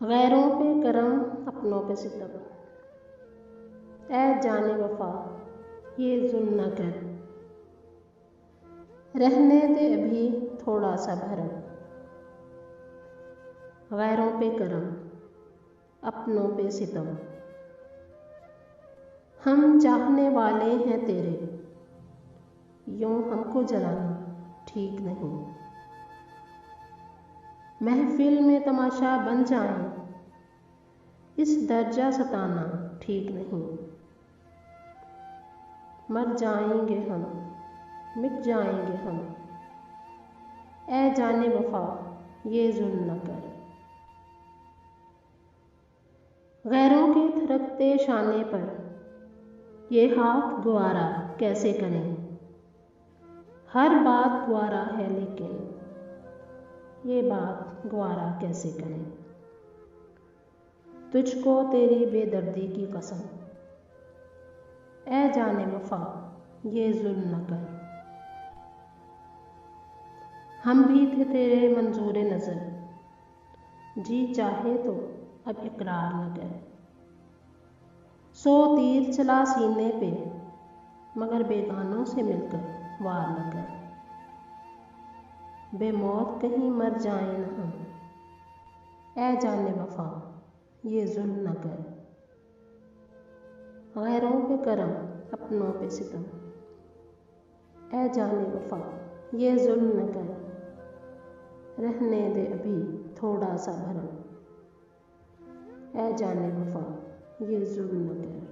गैरों पे करम अपनों पे सितम। ऐ जाने वफा ये जुल्म न कर, रहने दे अभी थोड़ा सा भरम। गैरों पे करम अपनों पे सितम। हम चाहने वाले हैं तेरे, यूं हमको जलाना ठीक नहीं। महफिल में तमाशा बन जाएं, इस दर्जा सताना ठीक नहीं। मर जाएंगे हम, मिट जाएंगे हम, ऐ जाने वफा ये जुल्म न कर। गैरों के थरकते शाने पर ये हाथ गुवारा कैसे करें। हर बात गुवारा है लेकिन ये बात गुवारा कैसे करें। तुझको तेरी बेदर्दी की कसम, ऐ जाने वफा ये जुल्म न कर। हम भी थे तेरे मंजूर नज़र, जी चाहे तो अब इकरार न कर। 100 तीर चला सीने पे, मगर बेगानों से मिलकर वार न कर। बेमौत कहीं मर जाए न हम, ऐ जाने वफा ये जुल्म न कर। गैरों पे करम अपनों पे सितम, ऐ जाने वफा ये जुल्म न कर। रहने दे अभी थोड़ा सा भरम, ऐ जाने वफा ये जुल्म न कर।